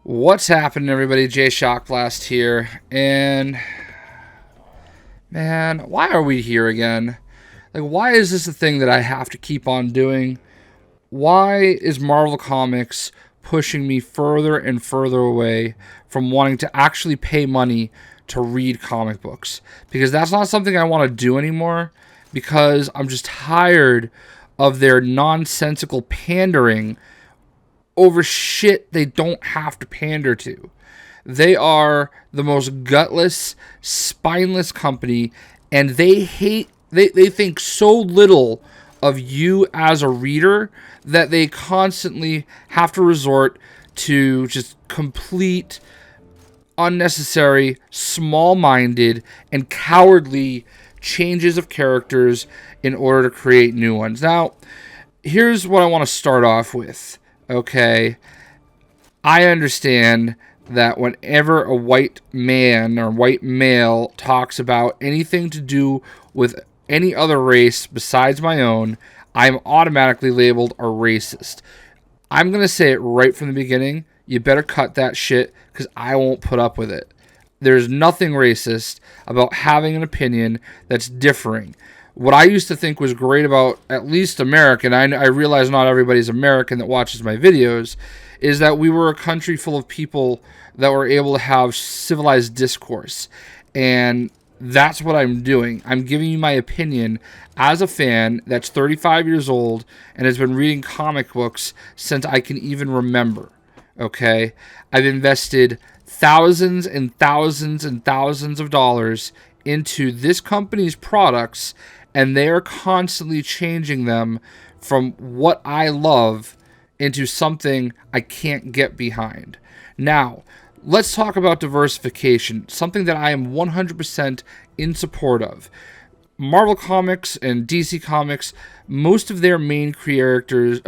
What's happening, everybody? Jay Shockblast here, and man, why are we here again? Like, why is this a thing that I have to keep on doing? Why is Marvel Comics pushing me further and further away from wanting to actually pay money to read comic books? Because that's not something I want to do anymore, because I'm just tired of their nonsensical pandering over shit they don't have to pander to. They are the most gutless, spineless company, and they think so little of you as a reader that they constantly have to resort to just complete, unnecessary, small-minded, and cowardly changes of characters in order to create new ones. Now, here's what I want to start off with. Okay, I understand that whenever a white man or white male talks about anything to do with any other race besides my own, I'm automatically labeled a racist. I'm going to say it right from the beginning. You better cut that shit because I won't put up with it. There's nothing racist about having an opinion that's differing. What I used to think was great about at least American, I realize not everybody's American that watches my videos, is that we were a country full of people that were able to have civilized discourse. And that's what I'm doing. I'm giving you my opinion as a fan that's 35 years old and has been reading comic books since I can even remember. Okay? I've invested thousands and thousands and thousands of dollars into this company's products, and they are constantly changing them from what I love into something I can't get behind. Now, let's talk about diversification, something that I am 100% in support of. Marvel Comics and DC Comics, most of their main characters,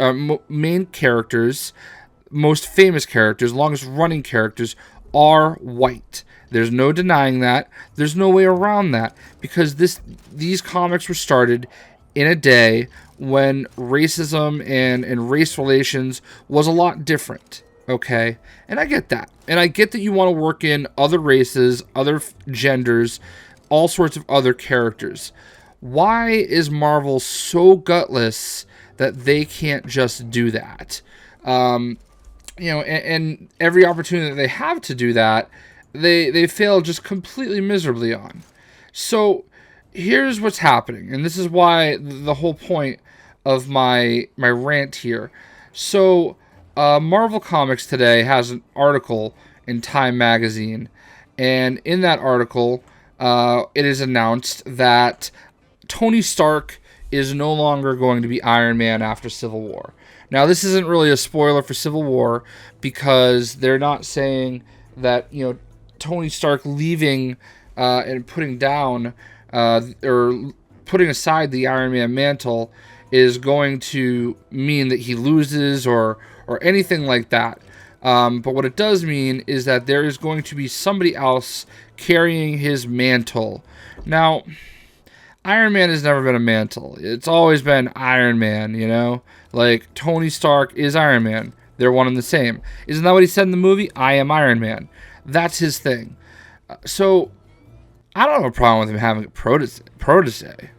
most famous characters, longest running characters, are white. There's no denying that. There's no way around that, because these comics were started in a day when racism and race relations was a lot different. Okay? And I get that. And I get that you want to work in other races, other genders, all sorts of other characters. Why is Marvel so gutless that they can't just do that? And every opportunity that they have to do that, they fail just completely miserably on. So here's what's happening, and this is why the whole point of my rant here. So Marvel Comics today has an article in Time Magazine, and in that article, it is announced that Tony Stark is no longer going to be Iron Man after Civil War. Now, this isn't really a spoiler for Civil War, because they're not saying that, Tony Stark leaving and putting down or putting aside the Iron Man mantle is going to mean that he loses or anything like that. But what it does mean is that there is going to be somebody else carrying his mantle. Now, Iron Man has never been a mantle. It's always been Iron Man, Like, Tony Stark is Iron Man. They're one and the same. Isn't that what he said in the movie? I am Iron Man. That's his thing. So, I don't have a problem with him having a protege,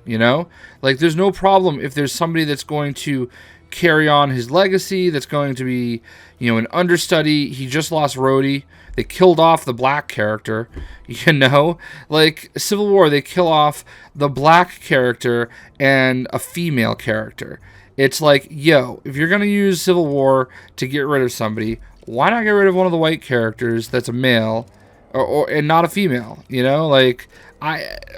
Like, there's no problem if there's somebody that's going to carry on his legacy, that's going to be, an understudy. He just lost Rhodey. They killed off the black character, Like, Civil War, they kill off the black character and a female character. It's like, if you're going to use Civil War to get rid of somebody, why not get rid of one of the white characters that's a male and not a female, Like,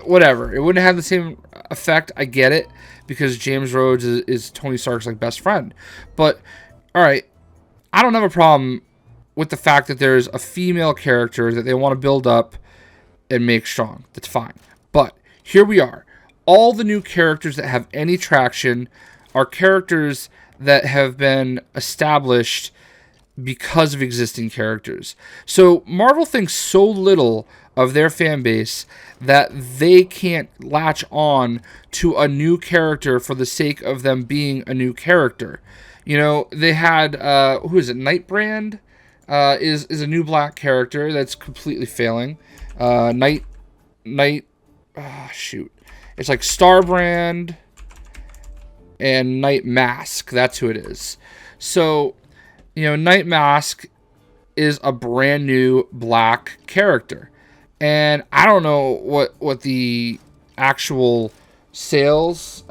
whatever. It wouldn't have the same effect. I get it, because James Rhodes is Tony Stark's, best friend. But, all right, I don't have a problem with the fact that there's a female character that they want to build up and make strong. That's fine. But here we are. All the new characters that have any traction are characters that have been established because of existing characters. So Marvel thinks so little of their fan base that they can't latch on to a new character for the sake of them being a new character. They had, who is it, Nightbrand? is a new black character that's completely failing. Night, shoot. It's like Starbrand and Night Mask. That's who it is. So, Night Mask is a brand new black character. And I don't know what the actual sales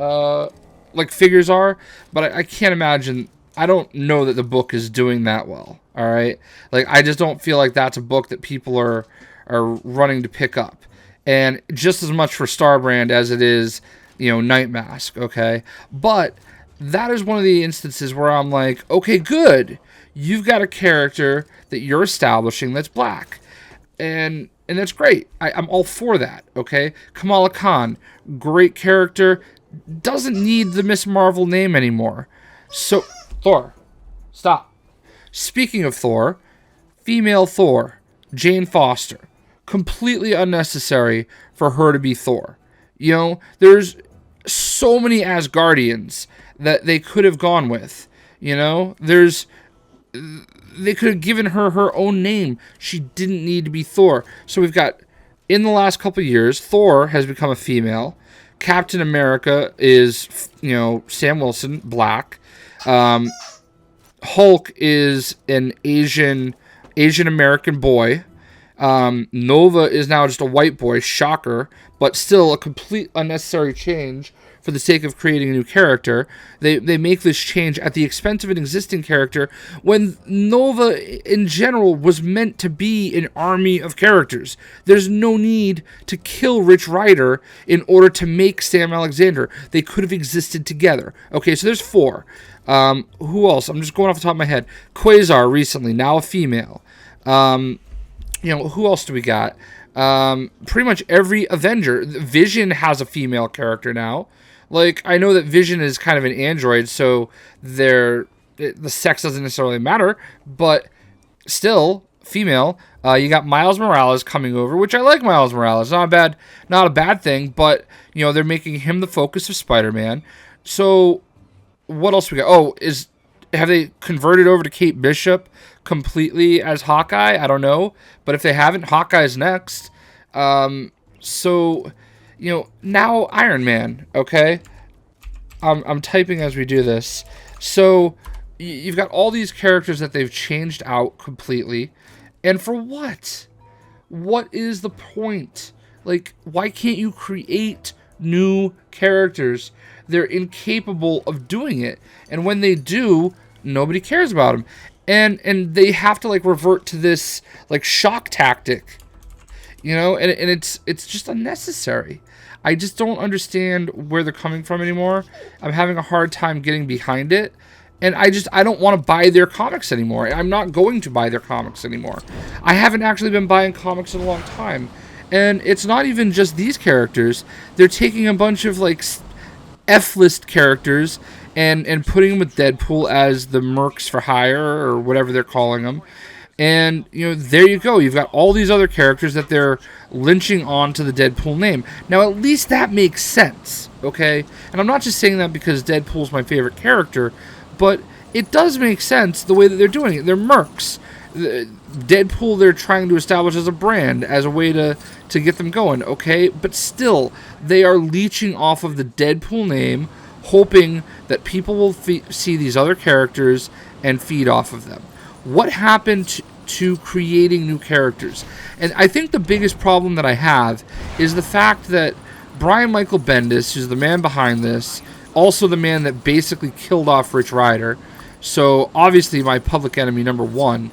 figures are, but I can't imagine. I don't know that the book is doing that well. All right, I just don't feel like that's a book that people are running to pick up, and just as much for Starbrand as it is, Night Mask. Okay, but that is one of the instances where I'm like, okay, good, you've got a character that you're establishing that's black, and that's great. I'm all for that. Okay, Kamala Khan, great character, doesn't need the Miss Marvel name anymore. So Thor, stop. Speaking of Thor, female Thor, Jane Foster, completely unnecessary for her to be Thor. There's so many Asgardians that they could have gone with. They could have given her her own name. She didn't need to be Thor. So we've got, in the last couple of years, Thor has become a female. Captain America is, Sam Wilson, black. Hulk is an Asian American boy. Nova is now just a white boy. Shocker, but still a complete unnecessary change for the sake of creating a new character. They make this change at the expense of an existing character when Nova in general was meant to be an army of characters. There's no need to kill Rich Rider in order to make Sam Alexander. They could have existed together. Okay, so there's 4. Who else? I'm just going off the top of my head. Quasar recently, now a female. Who else do we got? Pretty much every Avenger. Vision has a female character now. I know that Vision is kind of an android, so the sex doesn't necessarily matter, but still female. You got Miles Morales coming over, which I like Miles Morales. Not a bad thing, but they're making him the focus of Spider-Man. So what else we got? Oh, have they converted over to Kate Bishop completely as Hawkeye? I don't know, but if they haven't, Hawkeye's next. So now Iron Man. Okay, I'm typing as we do this. So you've got all these characters that they've changed out completely, and for what? What is the point? Why can't you create new characters? They're incapable of doing it, and when they do, nobody cares about them, and they have to revert to this shock tactic, and it's just unnecessary. I just don't understand where they're coming from anymore. I'm having a hard time getting behind it, and I don't want to buy their comics anymore. I'm not going to buy their comics anymore. I haven't actually been buying comics in a long time, and it's not even just these characters. They're taking a bunch of F-list characters and putting them with Deadpool as the Mercs for Hire or whatever they're calling them. And, there you go. You've got all these other characters that they're lynching onto the Deadpool name. Now, at least that makes sense, okay? And I'm not just saying that because Deadpool's my favorite character, but it does make sense the way that they're doing it. They're Mercs. Deadpool they're trying to establish as a brand, as a way to get them going, okay? But still, they are leeching off of the Deadpool name, hoping that people will see these other characters and feed off of them. What happened to creating new characters? And I think the biggest problem that I have is the fact that Brian Michael Bendis, who's the man behind this, also the man that basically killed off Rich Rider, so obviously my public enemy number 1,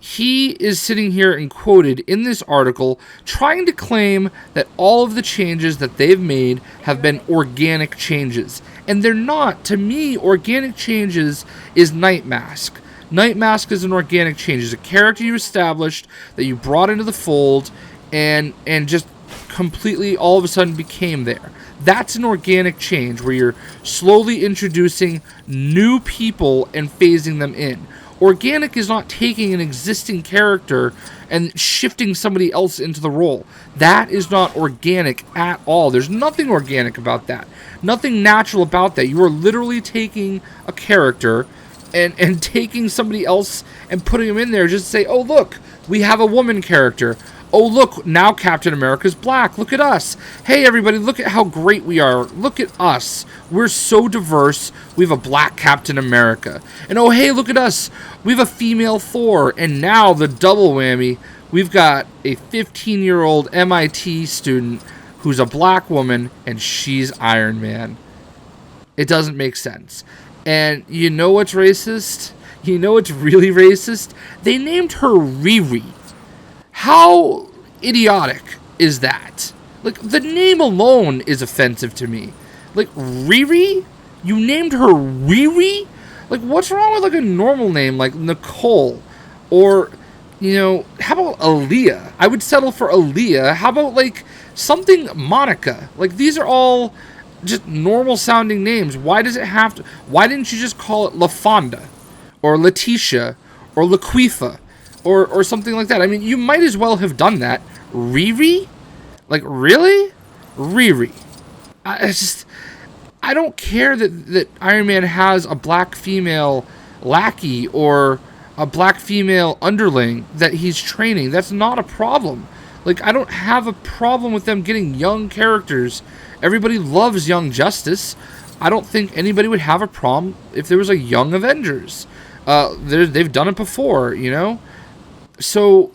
he is sitting here and quoted in this article trying to claim that all of the changes that they've made have been organic changes. And they're not. To me, organic changes is Night Mask. Night Mask is an organic change. It's a character you established that you brought into the fold and just completely all of a sudden became there. That's an organic change where you're slowly introducing new people and phasing them in. Organic is not taking an existing character and shifting somebody else into the role. That is not organic at all. There's nothing organic about that. Nothing natural about that. You are literally taking a character, and taking somebody else and putting them in there just to say, oh, look, we have a woman character. Oh, look, now Captain America's black. Look at us. Hey, everybody, look at how great we are. Look at us. We're so diverse. We have a black Captain America. And oh, hey, look at us. We have a female Thor. And now the double whammy, we've got a 15-year-old MIT student who's a black woman, and she's Iron Man. It doesn't make sense. And you know what's racist? You know what's really racist? They named her Riri. How idiotic is that? Like, the name alone is offensive to me. Like, Riri? You named her Riri? Like, what's wrong with, like, a normal name like Nicole? Or, you know, how about Aaliyah? I would settle for Aaliyah. How about, like, something Monica? Like, these are all just normal sounding names. Why does it have to? Why didn't you just call it LaFonda? Or Letitia? Or Laquifa? Or something like that. I mean, you might as well have done that. Riri? Like, really? Riri. I don't care that Iron Man has a black female lackey or a black female underling that he's training. That's not a problem. Like, I don't have a problem with them getting young characters. Everybody loves Young Justice. I don't think anybody would have a problem if there was a Young Avengers. They've done it before, you know? So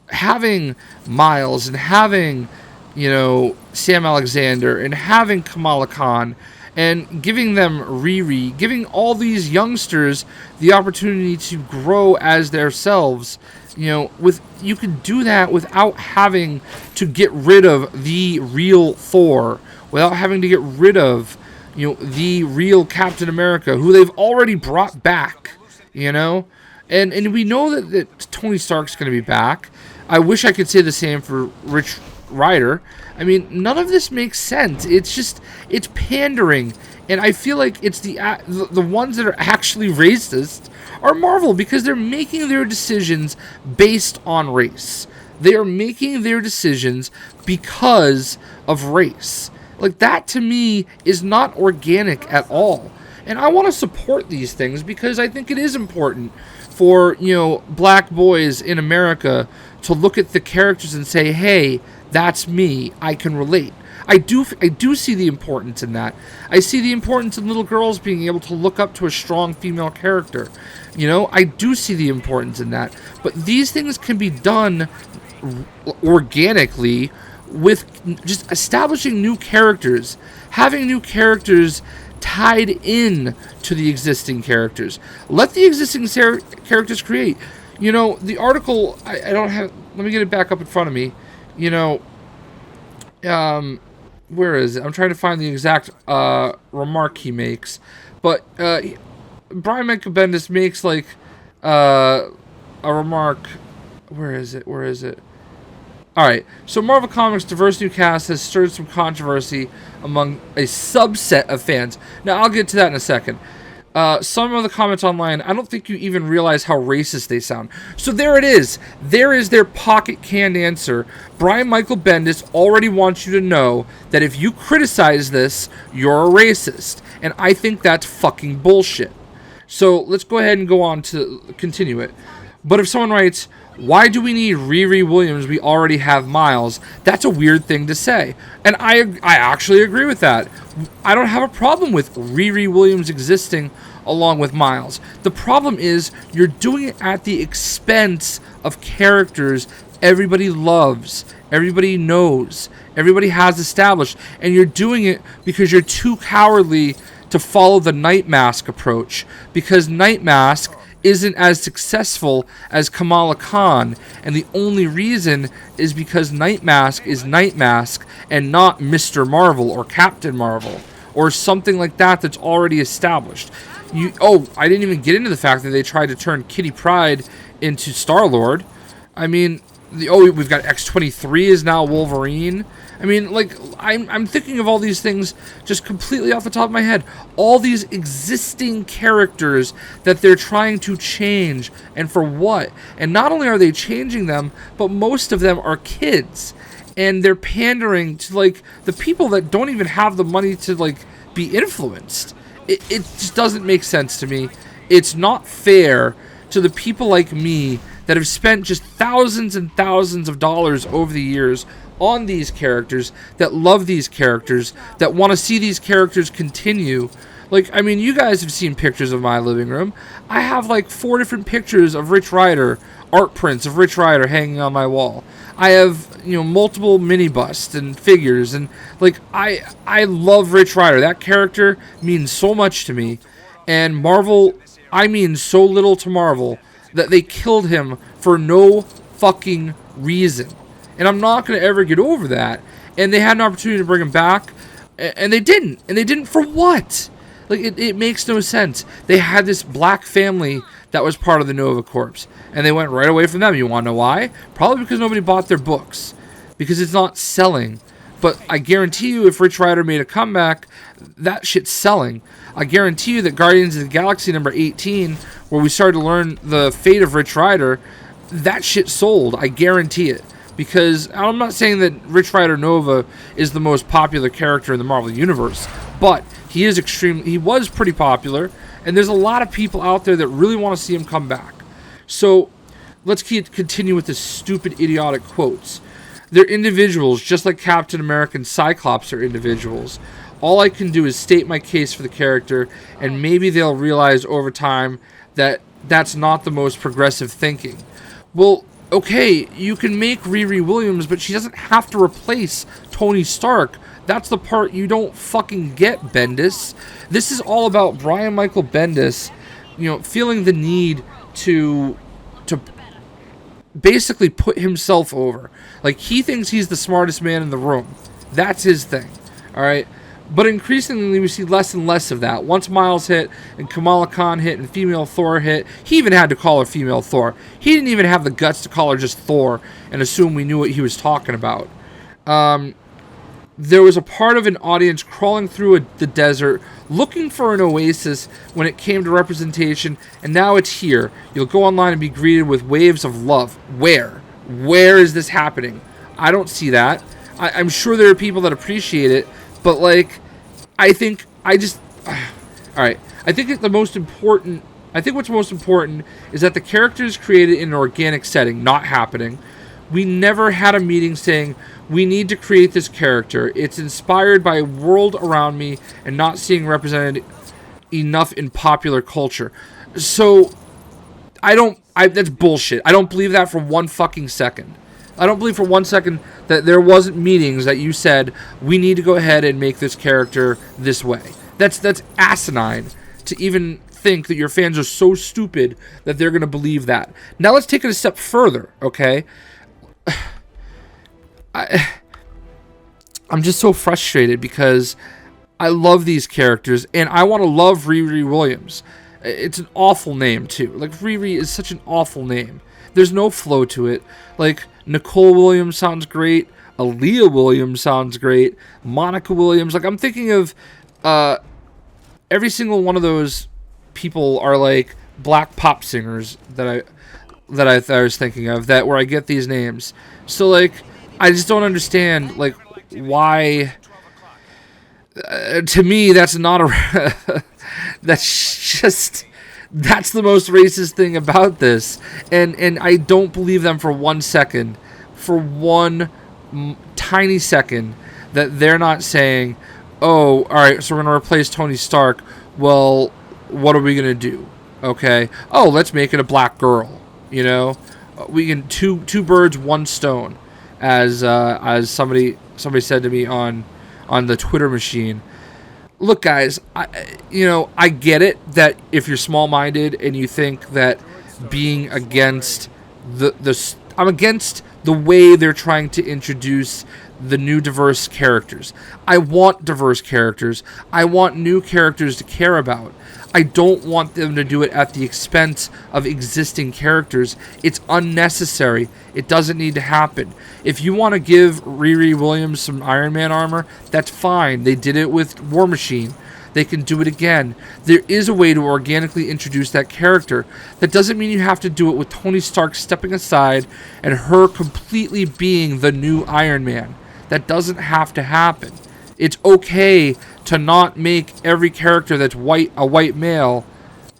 having Miles and having, you know, Sam Alexander and having Kamala Khan and giving them Riri, giving all these youngsters the opportunity to grow as themselves, you know, you can do that without having to get rid of the real Thor, without having to get rid of, you know, the real Captain America, who they've already brought back, you know? And we know that Tony Stark's going to be back. I wish I could say the same for Rich Rider. I mean, none of this makes sense. It's pandering. And I feel like it's the ones that are actually racist are Marvel, because they're making their decisions based on race. They are making their decisions because of race. Like, that to me is not organic at all. And I want to support these things because I think it is important for, you know, black boys in America to look at the characters and say, hey, that's me. I can relate. I do see the importance in that. I see the importance in little girls being able to look up to a strong female character. You know, I do see the importance in that. But these things can be done organically with just establishing new characters, having new characters tied in to the existing characters. Let the existing characters create. You know, the article, I don't have, let me get it back up in front of me. You know, where is it? I'm trying to find the exact remark he makes. But Brian Michael Bendis makes, like, a remark. Where is it? Alright, so Marvel Comics' diverse new cast has stirred some controversy among a subset of fans. Now, I'll get to that in a second. Some of the comments online, I don't think you even realize how racist they sound. So there it is. There is their pocket-canned answer. Brian Michael Bendis already wants you to know that if you criticize this, you're a racist. And I think that's fucking bullshit. So let's go ahead and go on to continue it. But if someone writes, why do we need Riri Williams? We already have Miles. That's a weird thing to say. And I actually agree with that. I don't have a problem with Riri Williams existing along with Miles. The problem is you're doing it at the expense of characters everybody loves, everybody knows, everybody has established. And you're doing it because you're too cowardly to follow the Night Mask approach. Because Night Mask isn't as successful as Kamala Khan, and the only reason is because Night Mask is Night Mask and not Mr. Marvel or Captain Marvel or something like that that's already established. I didn't even get into the fact that they tried to turn Kitty Pryde into Star-Lord. I mean, we've got X-23 is now Wolverine. I mean, like, I'm thinking of all these things just completely off the top of my head. All these existing characters that they're trying to change, and for what? And not only are they changing them, but most of them are kids. And they're pandering to, like, the people that don't even have the money to, like, be influenced. It just doesn't make sense to me. it's not fair to the people like me that have spent just thousands and thousands of dollars over the years on these characters, that love these characters, that want to see these characters continue. Like, I mean, you guys have seen pictures of my living room. I have like 4 different pictures of Rich Rider, art prints of Rich Rider hanging on my wall. I have, multiple mini busts and figures, and like I love Rich Rider. That character means so much to me, and Marvel, I mean so little to Marvel that they killed him for no fucking reason. And I'm not going to ever get over that. And they had an opportunity to bring him back, and they didn't. And they didn't for what? Like, it makes no sense. They had this black family that was part of the Nova Corps, and they went right away from them. You want to know why? Probably because nobody bought their books, because it's not selling. But I guarantee you, if Rich Rider made a comeback, that shit's selling. I guarantee you that Guardians of the Galaxy number 18, where we started to learn the fate of Rich Rider, that shit sold. I guarantee it. Because I'm not saying that Rich Rider Nova is the most popular character in the Marvel Universe, but he was pretty popular, and there's a lot of people out there that really want to see him come back. So let's continue with this stupid, idiotic quotes. They're individuals, just like Captain America and Cyclops are individuals. All I can do is state my case for the character, and maybe they'll realize over time that that's not the most progressive thinking. Well, okay, you can make Riri Williams, but she doesn't have to replace Tony Stark. That's the part you don't fucking get, Bendis. This is all about Brian Michael Bendis, feeling the need to basically put himself over. Like, he thinks he's the smartest man in the room. That's his thing, all right? But increasingly, we see less and less of that. Once Miles hit, and Kamala Khan hit, and female Thor hit, he even had to call her female Thor. He didn't even have the guts to call her just Thor and assume we knew what he was talking about. There was a part of an audience crawling through the desert looking for an oasis when it came to representation, and now it's here. You'll go online and be greeted with waves of love. Where? Where is this happening? I don't see that. I'm sure there are people that appreciate it, but like, I think what's most important is that the character is created in an organic setting, not happening. We never had a meeting saying, we need to create this character. It's inspired by a world around me and not seeing represented enough in popular culture. So, that's bullshit. I don't believe that for one fucking second. I don't believe for 1 second that there wasn't meetings that you said, we need to go ahead and make this character this way. That's asinine to even think that your fans are so stupid that they're going to believe that. Now let's take it a step further, okay? I'm just so frustrated because I love these characters and I want to love Riri Williams. It's an awful name too. Like, Riri is such an awful name. There's no flow to it. Like, Nicole Williams sounds great. Aaliyah Williams sounds great. Monica Williams. Like, I'm thinking of every single one of those people are like black pop singers that I was thinking of, that where I get these names. So like, I just don't understand like why. To me, that's not a. That's the most racist thing about this, and I don't believe them for 1 second, for one tiny second, that they're not saying, oh, all right, so we're gonna replace Tony Stark. Well, what are we gonna do? Okay, oh, let's make it a black girl. We can two birds, one stone, as somebody said to me on the Twitter machine. Look, guys, I get it that if you're small-minded and you think that being against I'm against the way they're trying to introduce the new diverse characters. I want diverse characters. I want new characters to care about. I don't want them to do it at the expense of existing characters. It's unnecessary. It doesn't need to happen. If you want to give Riri Williams some Iron Man armor, that's fine. They did it with War Machine. They can do it again. There is a way to organically introduce that character. That doesn't mean you have to do it with Tony Stark stepping aside and her completely being the new Iron Man. That doesn't have to happen. It's okay to not make every character that's a white male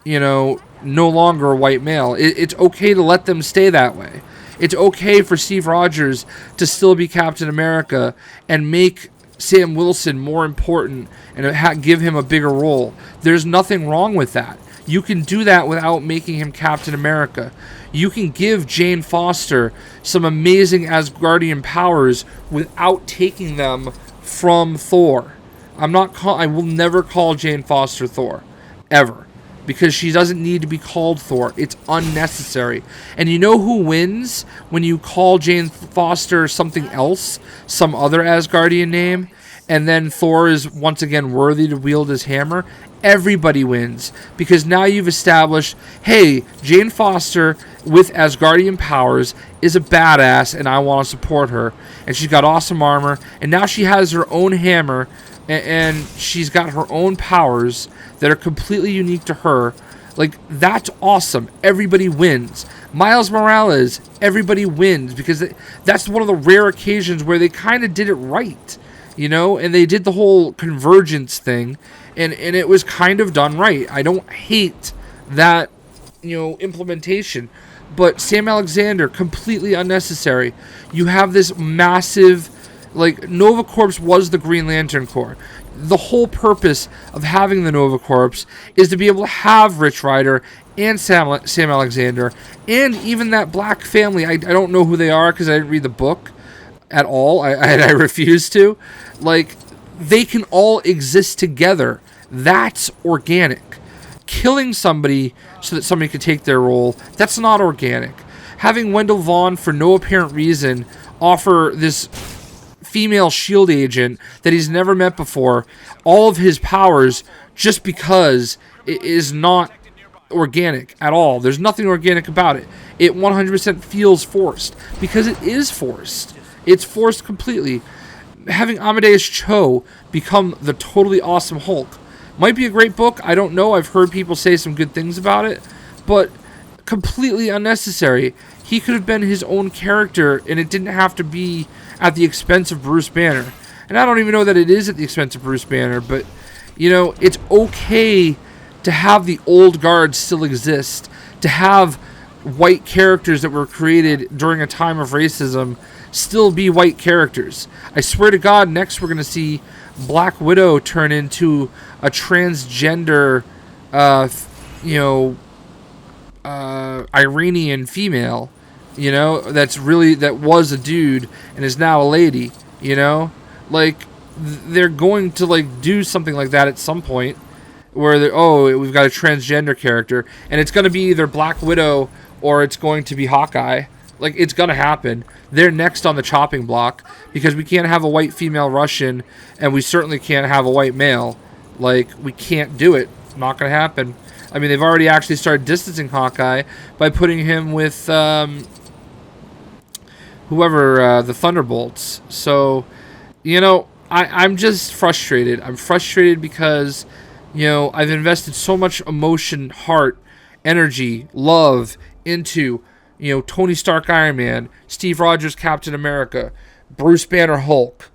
no longer a white male. It's okay to let them stay that way. It's okay for Steve Rogers to still be Captain America and make Sam Wilson more important and give him a bigger role. There's nothing wrong with that. You can do that without making him Captain America. You can give Jane Foster some amazing Asgardian powers without taking them from Thor. I will never call Jane Foster Thor, ever, because she doesn't need to be called Thor. It's unnecessary. And you know who wins when you call Jane Foster something else, some other Asgardian name, and then Thor is once again worthy to wield his hammer? Everybody wins, because now you've established, hey, Jane Foster with Asgardian powers is a badass and I want to support her, and she's got awesome armor, and now she has her own hammer, and she's got her own powers that are completely unique to her. Like, that's awesome. Everybody wins. Miles Morales, everybody wins, because that's one of the rare occasions where they kind of did it right, and they did the whole convergence thing, and it was kind of done right. I don't hate that, implementation. But Sam Alexander, completely unnecessary. You have this massive, Nova Corps was the Green Lantern Corps. The whole purpose of having the Nova Corps is to be able to have Rich Rider and Sam Alexander, and even that black family. I don't know who they are because I didn't read the book at all. I refuse to. They can all exist together. That's organic. Killing somebody so that somebody could take their role, that's not organic. Having Wendell Vaughn, for no apparent reason, offer this female shield agent that he's never met before all of his powers just because it is not organic at all. There's nothing organic about it. It 100% feels forced, because it is forced. It's forced completely. Having Amadeus Cho become the totally awesome Hulk might be a great book. I don't know. I've heard people say some good things about it, but completely unnecessary. He could have been his own character, and it didn't have to be at the expense of Bruce Banner. And I don't even know that it is at the expense of Bruce Banner, but, it's okay to have the old guard still exist, to have white characters that were created during a time of racism still be white characters. I swear to God, next we're going to see Black Widow turn into a transgender, Iranian female, that was a dude and is now a lady, they're going to do something like that at some point, where we've got a transgender character, and it's going to be either Black Widow or it's going to be Hawkeye. It's going to happen. They're next on the chopping block, because we can't have a white female Russian, and we certainly can't have a white male. We can't do it. Not going to happen. I mean, they've already actually started distancing Hawkeye by putting him with whoever, the Thunderbolts. So, I'm just frustrated. I'm frustrated because, I've invested so much emotion, heart, energy, love into, Tony Stark Iron Man, Steve Rogers Captain America, Bruce Banner Hulk,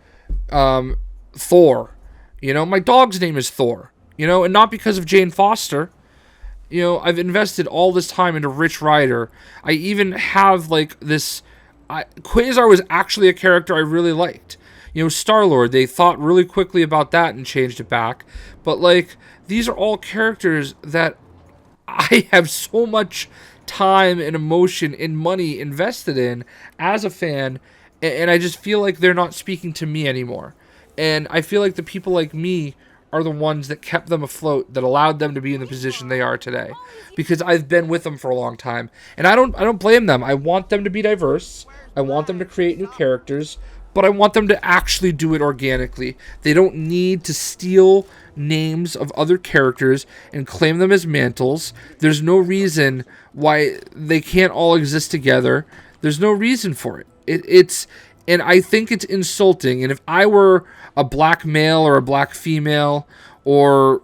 Thor. My dog's name is Thor. And not because of Jane Foster. I've invested all this time into Rich Rider. I even have this. Quasar was actually a character I really liked. Star-Lord, they thought really quickly about that and changed it back. But these are all characters that I have so much time and emotion and money invested in as a fan, and I just feel like they're not speaking to me anymore. And I feel like the people like me are the ones that kept them afloat, that allowed them to be in the position they are today, because I've been with them for a long time, and I don't blame them. I want them to be diverse. I want them to create new characters, but I want them to actually do it organically. They don't need to steal names of other characters and claim them as mantles. There's no reason why they can't all exist together. There's no reason for it. And I think it's insulting. And if I were a black male or a black female, or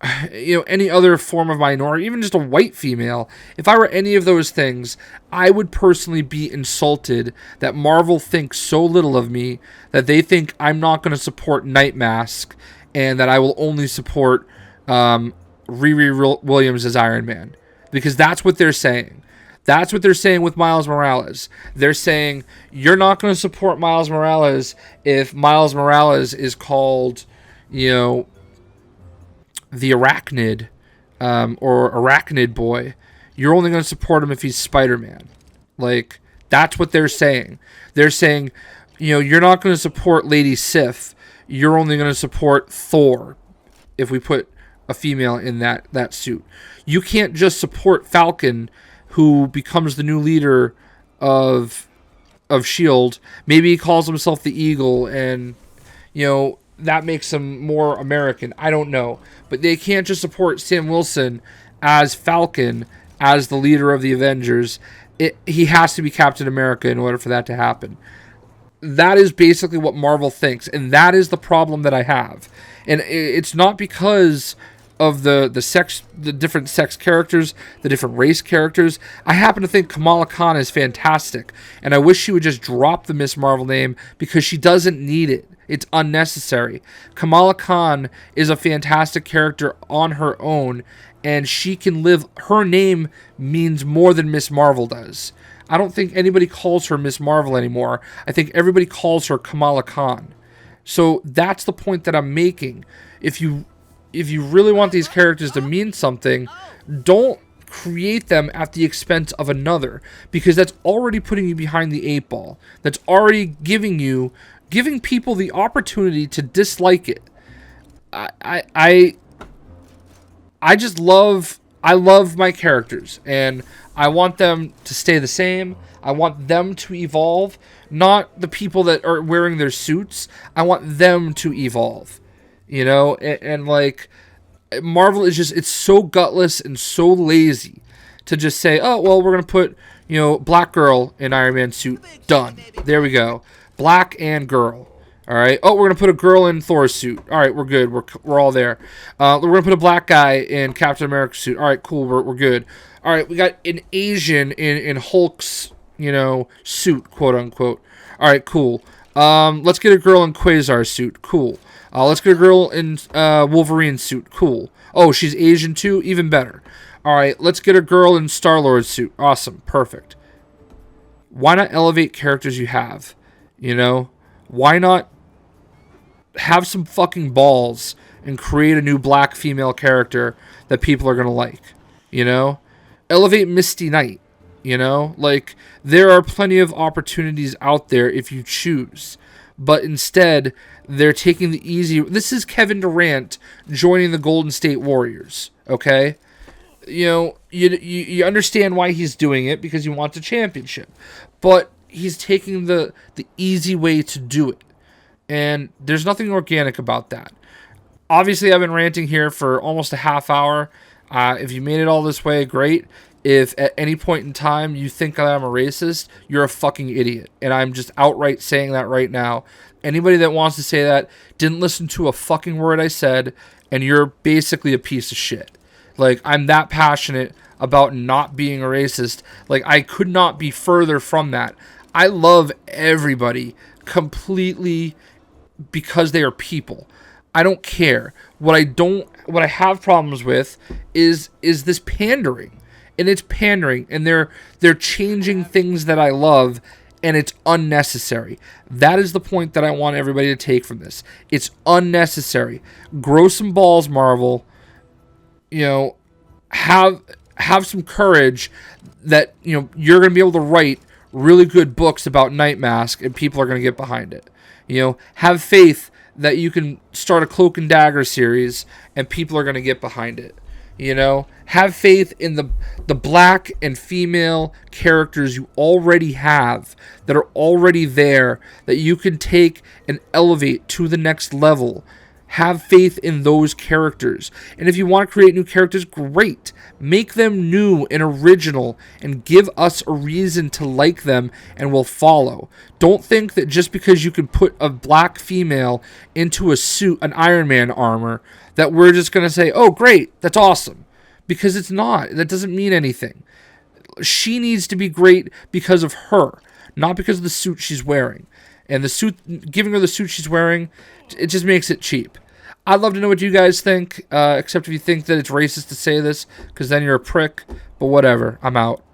any other form of minority, even just a white female, if I were any of those things, I would personally be insulted that Marvel thinks so little of me that they think I'm not going to support Night Mask, and that I will only support Riri Williams as Iron Man, because that's what they're saying. That's what they're saying with Miles Morales. They're saying you're not going to support Miles Morales if Miles Morales is called, you know, the Arachnid, or Arachnid Boy. You're only going to support him if he's Spider-Man. Like, that's what they're saying. They're saying, you know, you're not going to support Lady Sif. You're only going to support Thor if we put a female in that suit. You can't just support Falcon, who becomes the new leader of S.H.I.E.L.D. Maybe he calls himself the Eagle, and, you know, that makes him more American. I don't know. But they can't just support Sam Wilson as Falcon, as the leader of the Avengers. He has to be Captain America in order for that to happen. That is basically what Marvel thinks, and that is the problem that I have. And it's not because of the different sex characters, the different race characters. I happen to think Kamala Khan is fantastic, and I wish she would just drop the Miss Marvel name, because she doesn't need it. It's unnecessary. Kamala Khan is a fantastic character on her own, and she can live. Her name means more than Miss Marvel does. I don't think anybody calls her Miss Marvel anymore. I think everybody calls her Kamala Khan. So that's the point that I'm making. If you really want these characters to mean something, don't create them at the expense of another, because that's already putting you behind the 8 ball. That's already giving people the opportunity to dislike it. I love my characters, and I want them to stay the same. I want them to evolve, not the people that are wearing their suits. I want them to evolve, you know? And like, Marvel is just, it's so gutless and so lazy to just say, oh, well, we're going to put, you know, black girl in Iron Man suit. Done. There we go. Black and girl. All right. Oh, we're going to put a girl in Thor's suit. All right, we're good. We're all there. We're going to put a black guy in Captain America's suit. All right, cool. We're good. All right, we got an Asian in Hulk's, you know, suit, quote unquote. All right, cool. Let's get a girl in Quasar's suit. Cool. Let's get a girl in Wolverine's suit. Cool. Oh, she's Asian too? Even better. All right, let's get a girl in Star-Lord's suit. Awesome. Perfect. Why not elevate characters you have? You know? Why not have some fucking balls and create a new black female character that people are going to like? You know? Elevate Misty Knight. You know? Like, there are plenty of opportunities out there if you choose. But instead, they're taking the easy... This is Kevin Durant joining the Golden State Warriors. Okay? You know, you understand why he's doing it, because he wants a championship. But he's taking the easy way to do it. And there's nothing organic about that. Obviously, I've been ranting here for almost a half hour. If you made it all this way, great. If at any point in time you think I'm a racist, you're a fucking idiot. And I'm just outright saying that right now. Anybody that wants to say that didn't listen to a fucking word I said, and you're basically a piece of shit. Like, I'm that passionate about not being a racist. Like, I could not be further from that. I love everybody completely because they are people. I don't care. What I have problems with is this pandering. And it's pandering, and they're changing things that I love, and it's unnecessary. That is the point that I want everybody to take from this. It's unnecessary. Grow some balls, Marvel. You know, have some courage that, you know, you're going to be able to write really good books about Night Mask, and people are going to get behind it. You know, have faith that you can start a Cloak and Dagger series, and people are going to get behind it. You know, have faith in the black and female characters you already have, that are already there, that you can take and elevate to the next level. Have faith in those characters. And if you want to create new characters, great. Make them new and original, and give us a reason to like them, and we'll follow. Don't think that just because you can put a black female into a suit, an Iron Man armor, that we're just going to say, oh, great, that's awesome. Because it's not. That doesn't mean anything. She needs to be great because of her, not because of the suit she's wearing. And the suit, giving her the suit she's wearing, it just makes it cheap. I'd love to know what you guys think, except if you think that it's racist to say this, because then you're a prick. But whatever. I'm out.